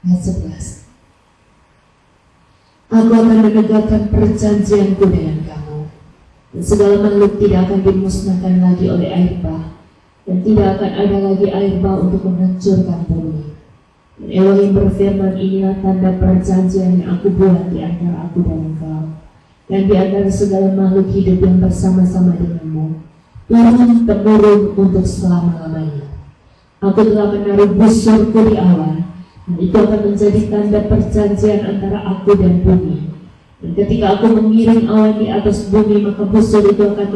Ayat 11. Aku akan menegakkan perjanjianku dengan kamu, dan segala makhluk tidak akan dimusnahkan lagi oleh air bah, dan tidak akan ada lagi air bah untuk menghancurkan bumi. Dan Elohim berfirman, inilah tanda perjanjian yang aku buat di antara aku dan engkau, dan di antara segala makhluk hidup yang bersama-sama denganmu, turun-temurun untuk selama-lamanya. Aku telah menaruh busurku di awan, dan itu akan menjadi tanda perjanjian antara aku dan bumi. Dan ketika aku mengiring awan di atas bumi, maka busur itu akan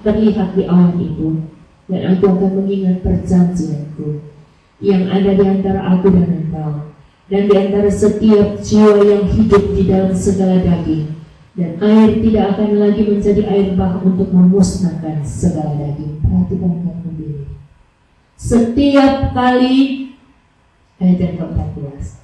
terlihat di awan itu. Dan aku akan mengingat perjanjianku yang ada di antara aku dan engkau, dan di antara setiap jiwa yang hidup di dalam segala daging. Dan air tidak akan lagi menjadi air bah untuk memusnahkan segala daging. Perhatikan kembali. Setiap kali, ayat yang ke-14.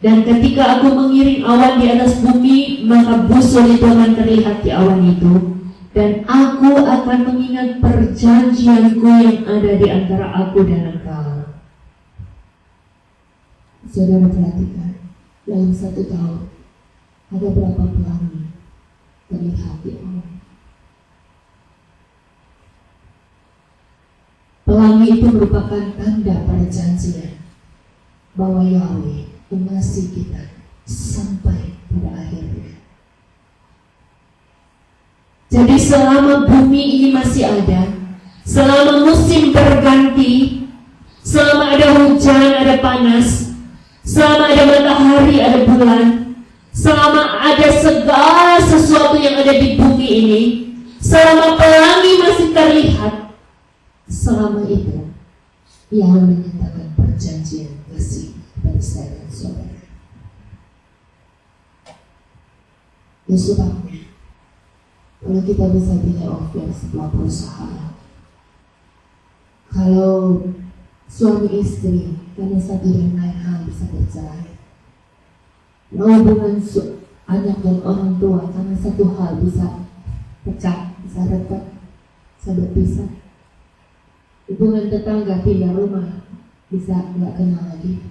Dan ketika aku mengiring awan di atas bumi, maka busur itu akan terlihat di awan itu. Dan aku akan mengingat perjanjianku yang ada di antara aku dan engkau. Saudara perhatikan, dalam 1 tahun ada berapa pelangi terlihat di awan? Pelangi itu merupakan tanda perjanjian bahwa Yahweh mengasihi kita sampai pada akhirnya. Jadi selama bumi ini masih ada, selama musim berganti, selama ada hujan, ada panas, selama ada matahari, ada bulan, selama ada segala sesuatu yang ada di bumi ini, selama pelangi masih terlihat, selama itu Yahweh menyatakan perjanjian kasih kepada saya dan saudara. Ya sebabnya, kalau kita bisa pilih offer sebuah perusahaan, kalau suami istri karena satu dan lain hal bisa bercerai, hubungan anak dan orang tua karena satu hal bisa pecah, bisa retak, bisa berpisah, hubungan tetangga pindah rumah bisa nggak kenal lagi,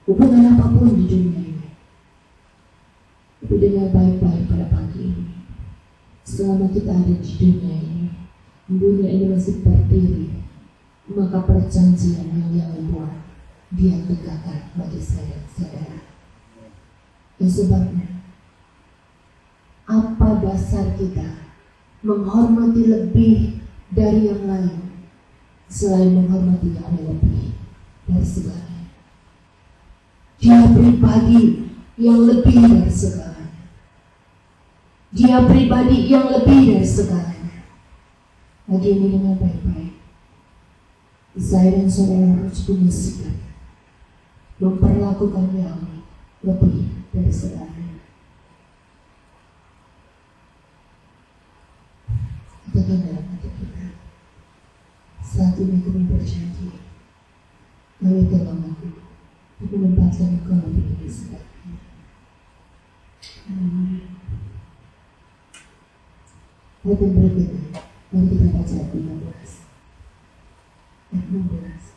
hubungan apapun di dunia ini. Tapi dengar baik-baik pada pagi ini, selama kita ada di dunia ini masih berdiri, maka perjanjian yang Dia buat, Dia tegakkan bagi saya dan saudara. Dan sebabnya, apa dasar kita menghormati lebih dari yang lain selain menghormati yang lebih dari segalanya? Dia pribadi yang lebih dari segalanya. Dia pribadi yang lebih dari segalanya. Lagi ini dengan baik-baik, saya dan saudara harus punya sikap memperlakukan Yahweh lebih dari segalanya. Katakan dalam hati kita, saat ini kami berjanji, kami tolong aku untuk menempatkan Engkau lebih dari segalanya. Amin. Ayat yang berikutnya, mari kita baca ayat 15. Ayat 16.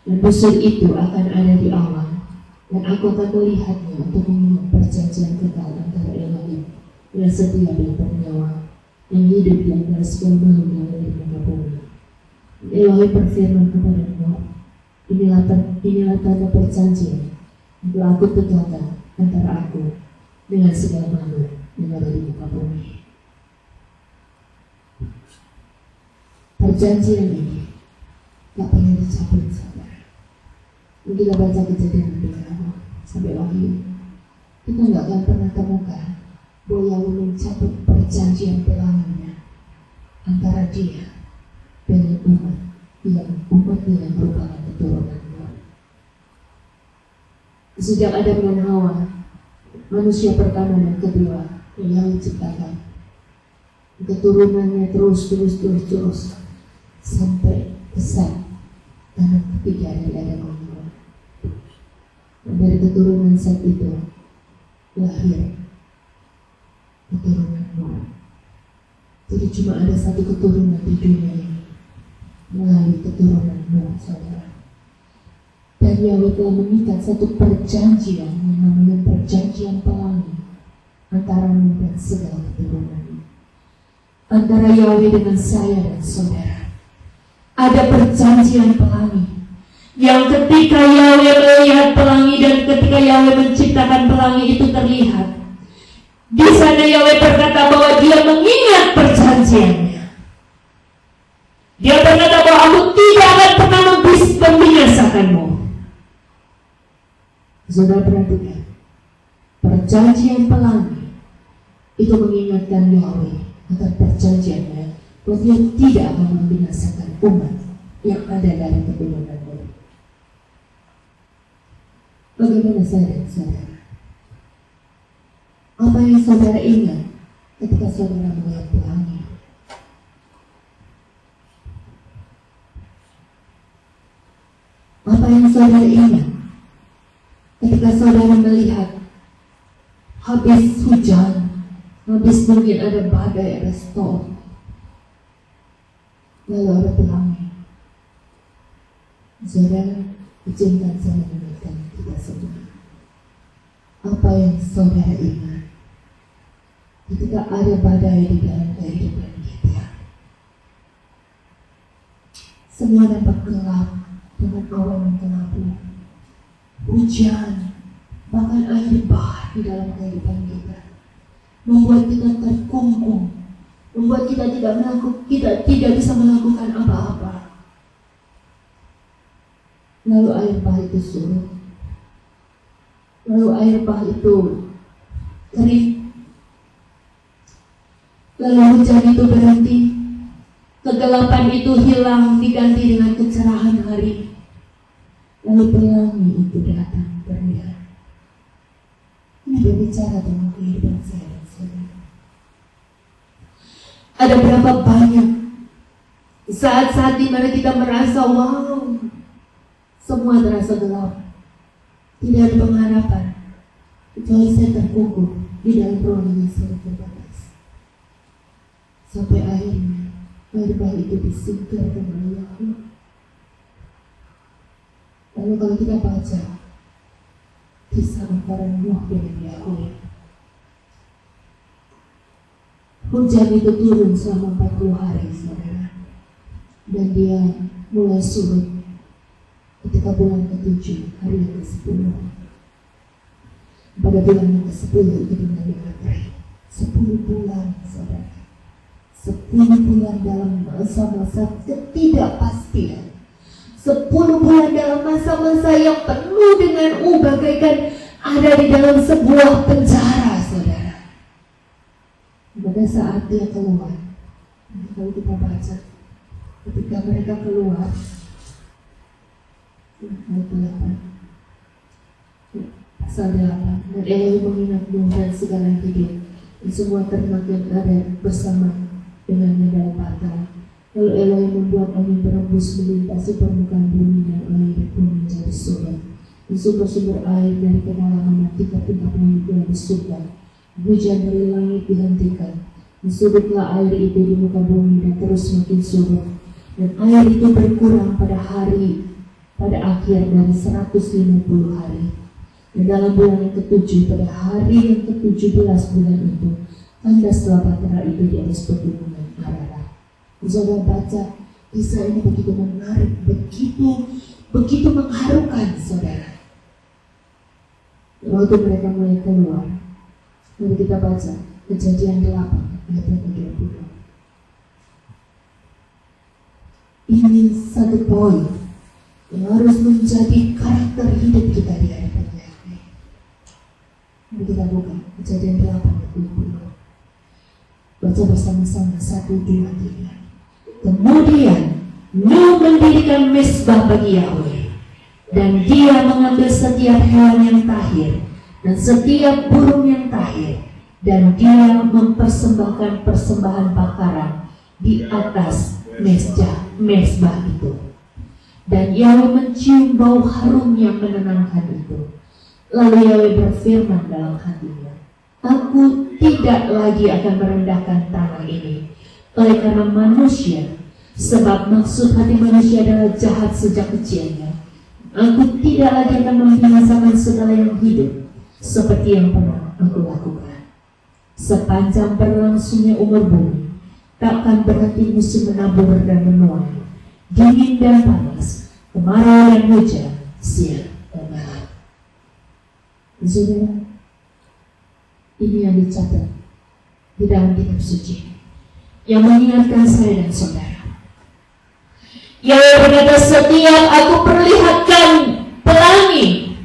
Dan busur itu akan ada di awan, dan aku akan melihatnya untuk mengingat perjanjian kekal antara Elohim dan setiap yang bernyawa yang hidup di antara segala makhluk yang ada di muka bumi. Elohim berfirman kepada Nuh, inilah tanda perjanjian yang telah aku tegakkan antara aku dengan segala makhluk yang ada di muka bumi. Perjanjian ini gak pernah dicabut, saudara. Kita baca Kejadian beberapa sampai Wahyu, kita gak akan pernah temukan bahwa Yahweh mencabut perjanjian pelanginya antara Dia dengan umatnya yang merupakan keturunannya. Sejak Adam dan Hawa, manusia pertama dan kedua yang diciptakan, keturunannya terus sampai kesan anak ketiga dari Adam dan Hawa. Dan dari keturunan Set itu lahir keturunan Nuh. Jadi cuma ada satu keturunan di dunia ini melalui keturunan Nuh, saudara. Dan Yahweh telah mengikat satu perjanjian yang namanya perjanjian pelangi antaramu dan segala keturunanmu. Antara Yahweh dengan saya dan saudara ada perjanjian pelangi, yang ketika Yahweh melihat pelangi dan ketika Yahweh menciptakan pelangi itu terlihat. Di sana Yahweh berkata bahwa Dia mengingat perjanjiannya. Dia berkata bahwa aku tidak akan pernah membinasakanmu. Saudara perhatikan, perjanjian pelangi itu mengingatkan Yahweh akan perjanjiannya bahwa Dia tidak akan membinasakan umat yang ada dari keturunanmu. Bagaimana saya dan saudara? Apa yang saudara ingat ketika saudara melihat pelangi? Apa yang saudara ingat ketika saudara melihat habis hujan, habis mungkin ada badai, ada storm, lalu ada pelangi? Saudara, izinkan saya mengingatkan kita semua. Apa yang saudara ingat ketika ada badai di dalam kehidupan kita? Semua nampak gelap dengan awan yang kelabu, hujan, bahkan air bah di dalam kehidupan kita, membuat kita terkungkung, membuat kita tidak bisa melakukan apa-apa. Lalu air bah itu surut, lalu air bah itu kering, lalu hujan itu berhenti, kegelapan itu hilang diganti dengan kecerahan hari, lalu pelangi itu datang terlihat. Ini berbicara tentang kehidupan saya dan saudara. Ada berapa banyak saat-saat di mana kita merasa wow, semua terasa gelap, tidak ada pengharapan, kecuali saya terkungkung di dalam ruangan yang sangat terbatas. Sampai akhirnya air bah itu disingkirkan oleh Yahweh. Lalu kalau kita baca kisah antara Nuh dengan Yahweh, hujan itu turun selama 40 hari, saudara, dan dia mulai surut ketika bulan ke-7, hari yang ke-10. Pada bulan yang ke-10 itu dinamakan April. 10 bulan, saudara. 10 bulan dalam masa-masa ketidakpastian. 10 bulan dalam masa-masa yang penuh dengan bagaikan ada di dalam sebuah penjara, saudara. Pada saat dia keluar, kalau kita baca, ketika mereka keluar, pasal 8, dan Elohim mengingat Nuh dan segala hidup dan semua ternak yang ada bersama dengannya dalam batang. Lalu Elohim membuat angin berembus melintasi permukaan bumi dan air pun menjadi surut. Dan sumber-sumber air dari kedalaman 3 mil di surga. Hujan dari langit dihentikan. Dan surutlah air itu di muka bumi dan terus makin surut. Dan air itu berkurang pada akhir dari 150 hari. Dan dalam bulan yang ke-7, pada hari yang ke-17 bulan itu, kandaslah bahtera itu di atas pegunungan Ararat. Saudara baca kisah ini begitu menarik, begitu mengharukan, saudara. Waktu mereka mulai keluar, mari kita baca Kejadian 8 ayat yang ke-20. Ini satu poin yang harus menjadi karakter hidup kita di hadapan Yahweh. Mari kita buka Kejadian 8 ayat 20. Baca bersama-sama 1, 2, 3. Kemudian Nuh mendirikan mezbah bagi Yahweh, dan dia mengambil setiap hewan yang tahir dan setiap burung yang tahir, dan dia mempersembahkan persembahan bakaran di atas mezbah itu. Dan Yahweh mencium bau harum yang menenangkan itu. Lalu Yahweh berfirman dalam hatinya, aku tidak lagi akan merendahkan tanah ini oleh karena manusia, sebab maksud hati manusia adalah jahat sejak kecilnya. Aku tidak lagi akan membinasakan segala yang hidup seperti yang pernah aku lakukan. Sepanjang berlangsungnya umur bumi, takkan berhenti musim menabur dan menuai, dingin dan panas, kemarau dan hujan, siang dan malam. Saudara, ini yang dicatat di dalam kitab suci yang mengingatkan saya dan saudara. Yang berkata, setiap aku perlihatkan pelangi,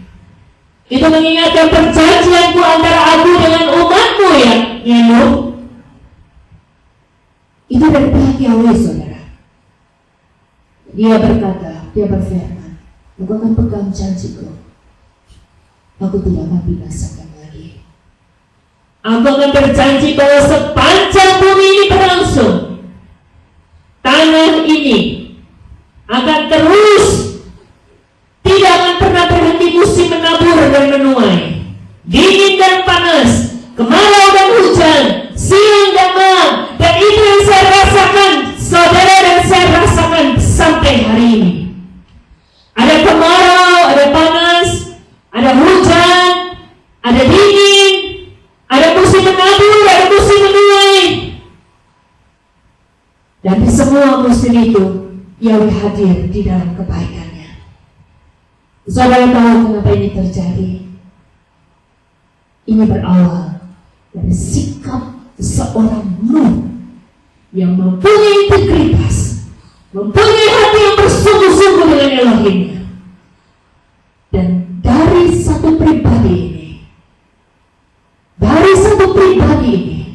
itu mengingatkan perjanjianku antara aku dengan umatmu yang Nuh. Itu dari pihak Yahweh, saudara. Dia berkata, dia berfirman, aku akan pegang janjiku, aku tidak akan binasakan lagi. Aku akan berjanji bahwa sepanjang bumi ini berlangsung, tanah ini akan terus, tidak akan pernah berhenti musim menabur dan menuai, dingin dan panas, kemarau dan hujan, siang dan malam. Dan itu yang saya rasakan, saudara, dan saya rasakan sampai hari ini. Ada kemarau, ada panas, ada hujan, ada dingin, ada musim menabur, ada musim menuai. Dan di semua musim itu Yahweh hadir di dalam kebaikannya. Saudara tahu kenapa ini terjadi? Ini berawal dari sikap seorang Nuh yang mempunyai integritas, mempunyai hati yang bersungguh-sungguh dengan Elohimnya. Dan dari satu pribadi ini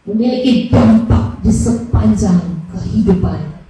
memiliki dampak di sepanjang kehidupan